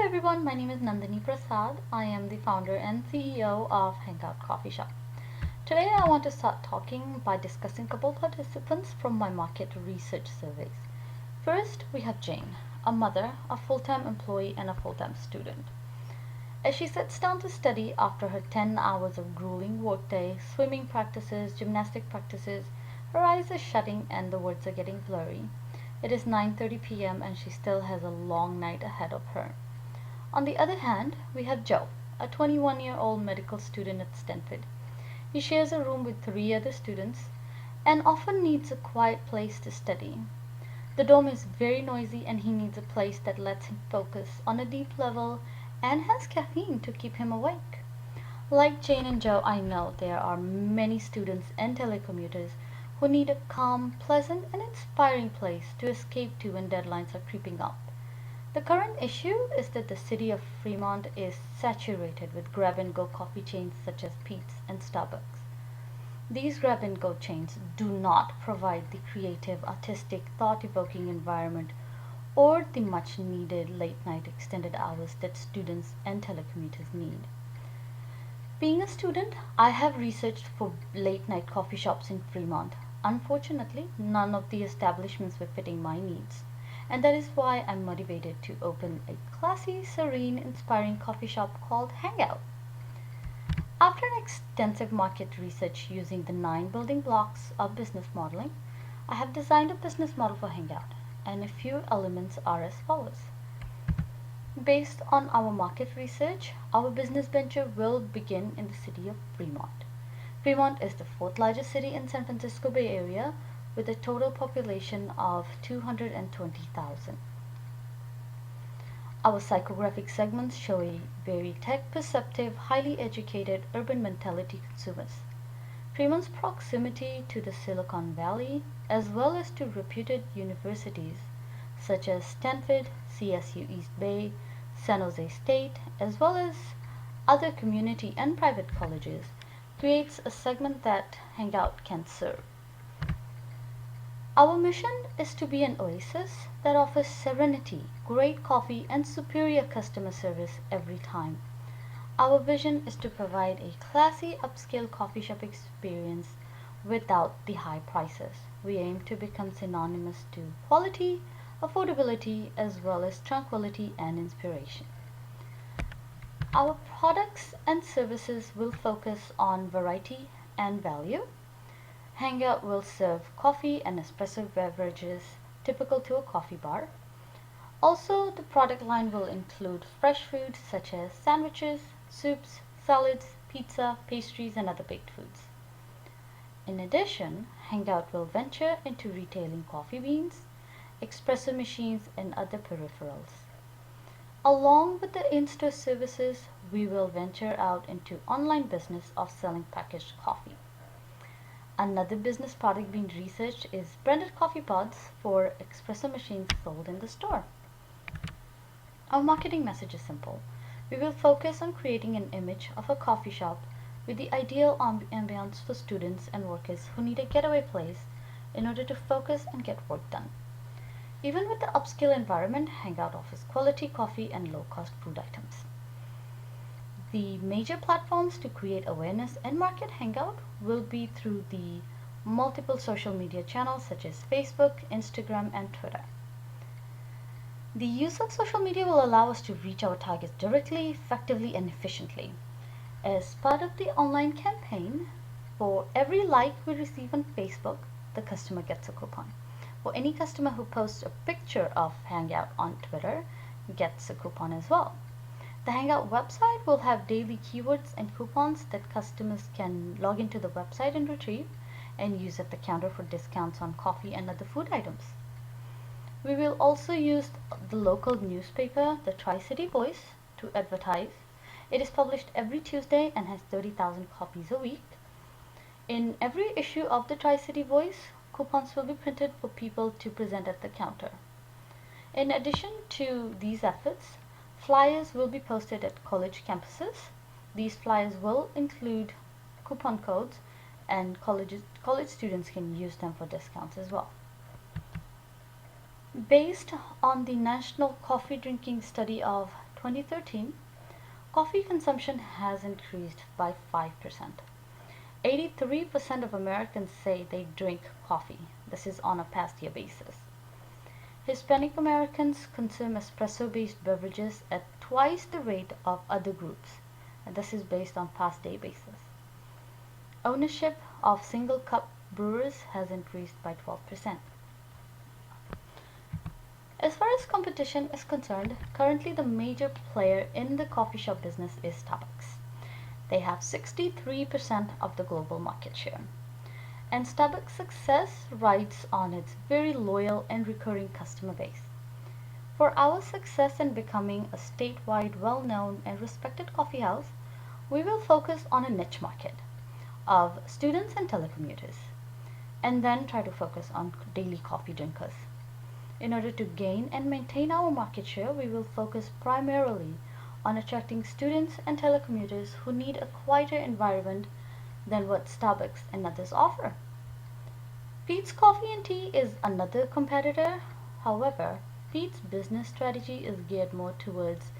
everyone, my name is Nandini Prasad. I am the founder and CEO of Hangout Coffee Shop. Today I want to start talking by discussing a couple participants from my market research surveys. First, we have Jane, a mother, a full-time employee and a full-time student. As she sits down to study after her 10 hours of grueling workday, swimming practices, gymnastic practices, her eyes are shutting and the words are getting blurry. It is 9:30 p.m. and she still has a long night ahead of her. On the other hand, we have Joe, a 21-year-old medical student at Stanford. He shares a room with three other students and often needs a quiet place to study. The dorm is very noisy and he needs a place that lets him focus on a deep level and has caffeine to keep him awake. Like Jane and Joe, I know there are many students and telecommuters who need a calm, pleasant, and inspiring place to escape to when deadlines are creeping up. The current issue is that the city of Fremont is saturated with grab-and-go coffee chains such as Peet's and Starbucks. These grab-and-go chains do not provide the creative, artistic, thought-evoking environment or the much-needed late-night extended hours that students and telecommuters need. Being a student, I have researched for late-night coffee shops in Fremont. Unfortunately, none of the establishments were fitting my needs. And that is why I'm motivated to open a classy, serene, inspiring coffee shop called Hangout. After an extensive market research using the 9 building blocks of business modeling, I have designed a business model for Hangout, and a few elements are as follows. Based on our market research, our business venture will begin in the city of Fremont. Fremont is the fourth largest city in San Francisco Bay Area with a total population of 220,000. Our psychographic segments show a very tech-perceptive, highly educated, urban mentality consumers. Fremont's proximity to the Silicon Valley, as well as to reputed universities such as Stanford, CSU East Bay, San Jose State, as well as other community and private colleges, creates a segment that Hangout can serve. Our mission is to be an oasis that offers serenity, great coffee, and superior customer service every time. Our vision is to provide a classy, upscale coffee shop experience without the high prices. We aim to become synonymous to quality, affordability, as well as tranquility and inspiration. Our products and services will focus on variety and value. Hangout will serve coffee and espresso beverages typical to a coffee bar. Also, the product line will include fresh foods such as sandwiches, soups, salads, pizza, pastries, and other baked foods. In addition, Hangout will venture into retailing coffee beans, espresso machines, and other peripherals. Along with the in-store services, we will venture out into online business of selling packaged coffee. Another business product being researched is branded coffee pods for espresso machines sold in the store. Our marketing message is simple. We will focus on creating an image of a coffee shop with the ideal ambiance for students and workers who need a getaway place in order to focus and get work done. Even with the upscale environment, Hangout offers quality coffee and low-cost food items. The major platforms to create awareness and market Hangout will be through the multiple social media channels such as Facebook, Instagram, and Twitter. The use of social media will allow us to reach our targets directly, effectively, and efficiently. As part of the online campaign, for every like we receive on Facebook, the customer gets a coupon. For any customer who posts a picture of Hangout on Twitter, gets a coupon as well. The Hangout website will have daily keywords and coupons that customers can log into the website and retrieve and use at the counter for discounts on coffee and other food items. We will also use the local newspaper, the Tri-City Voice, to advertise. It is published every Tuesday and has 30,000 copies a week. In every issue of the Tri-City Voice, coupons will be printed for people to present at the counter. In addition to these efforts, flyers will be posted at college campuses. These flyers will include coupon codes and college students can use them for discounts as well. Based on the National Coffee Drinking Study of 2013, coffee consumption has increased by 5%. 83% of Americans say they drink coffee. This is on a past year basis. Hispanic Americans consume espresso-based beverages at twice the rate of other groups, and this is based on past day basis. Ownership of single cup brewers has increased by 12%. As far as competition is concerned, currently the major player in the coffee shop business is Starbucks. They have 63% of the global market share. And Starbucks' success rides on its very loyal and recurring customer base. For our success in becoming a statewide, well-known and respected coffee house, we will focus on a niche market of students and telecommuters, and then try to focus on daily coffee drinkers. In order to gain and maintain our market share, we will focus primarily on attracting students and telecommuters who need a quieter environment than what Starbucks and others offer. Peet's Coffee and Tea is another competitor. However, Peet's business strategy is geared more towards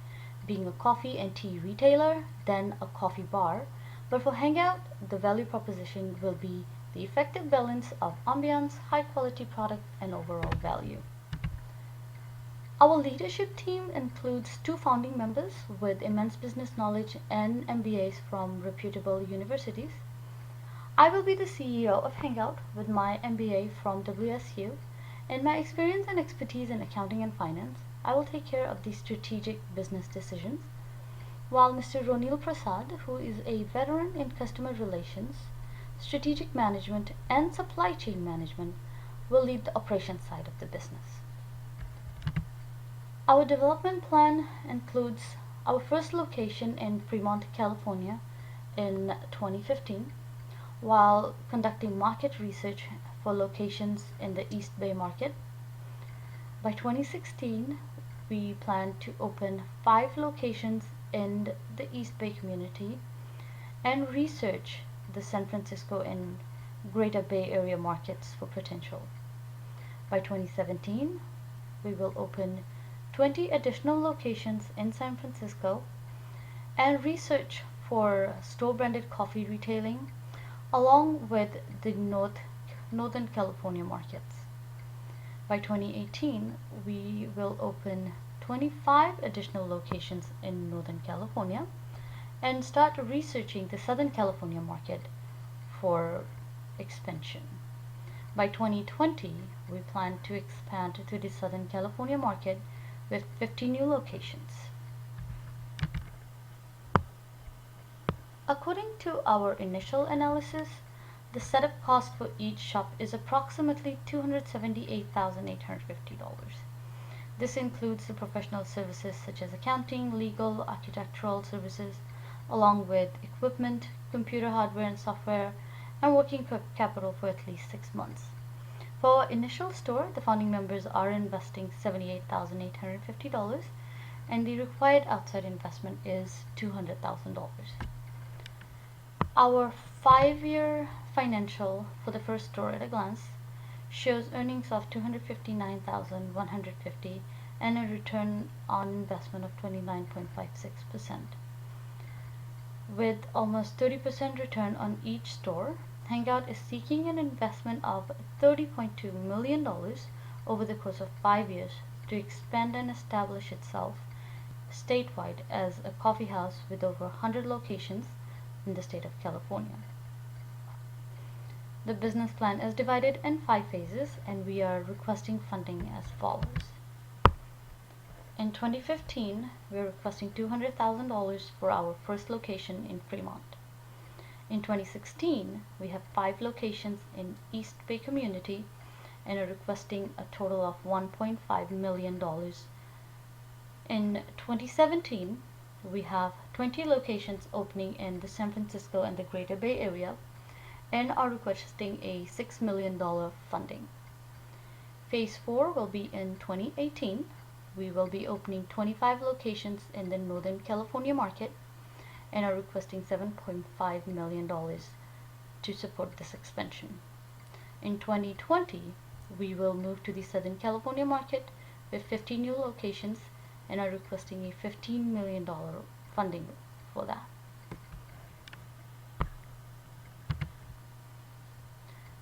being a coffee and tea retailer than a coffee bar, but for Hangout, the value proposition will be the effective balance of ambiance, high quality product, and overall value. Our leadership team includes 2 founding members with immense business knowledge and MBAs from reputable universities. I will be the CEO of Hangout with my MBA from WSU and my experience and expertise in accounting and finance. I will take care of the strategic business decisions, while Mr. Ronil Prasad, who is a veteran in customer relations, strategic management, and supply chain management, will lead the operations side of the business. Our development plan includes our first location in Fremont, California in 2015, while conducting market research for locations in the East Bay market. By 2016, we plan to open 5 locations in the East Bay community and research the San Francisco and Greater Bay Area markets for potential. By 2017, we will open 20 additional locations in San Francisco and research for store-branded coffee retailing along with the Northern California markets. By 2018, we will open 25 additional locations in Northern California and start researching the Southern California market for expansion. By 2020, we plan to expand to the Southern California market with 50 new locations. According to our initial analysis, the setup cost for each shop is approximately $278,850. This includes the professional services such as accounting, legal, architectural services, along with equipment, computer hardware and software, and working capital for at least 6 months. For our initial store, the founding members are investing $78,850, and the required outside investment is $200,000. Our 5-year financial for the first store at a glance shows earnings of $259,150 and a return on investment of 29.56%. With almost 30% return on each store, Hangout is seeking an investment of $30.2 million over the course of 5 years to expand and establish itself statewide as a coffee house with over 100 locations in the state of California. The business plan is divided in 5 phases, and we are requesting funding as follows. In 2015, we are requesting $200,000 for our first location in Fremont. In 2016, we have 5 locations in East Bay community and are requesting a total of $1.5 million. In 2017, we have 20 locations opening in the San Francisco and the Greater Bay Area and are requesting a $6 million funding. Phase 4 will be in 2018. We will be opening 25 locations in the Northern California market and are requesting $7.5 million to support this expansion. In 2020, we will move to the Southern California market with 50 new locations and are requesting a $15 million funding for that.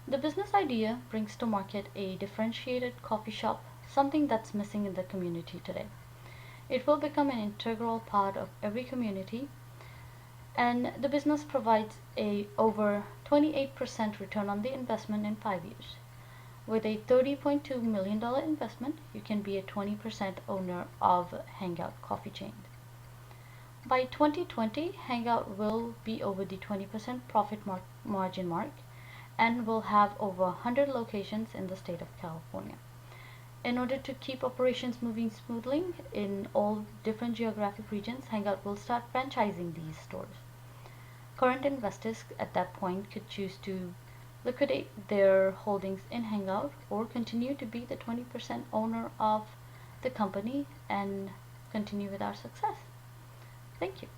The business idea brings to market a differentiated coffee shop, something that's missing in the community today. It will become an integral part of every community, and the business provides a over 28% return on the investment in 5 years. With a $30.2 million investment, you can be a 20% owner of Hangout Coffee Chain. By 2020, Hangout will be over the 20% profit margin mark and will have over 100 locations in the state of California. In order to keep operations moving smoothly in all different geographic regions, Hangout will start franchising these stores. Current investors at that point could choose to liquidate their holdings in Hangout or continue to be the 20% owner of the company and continue with our success. Thank you.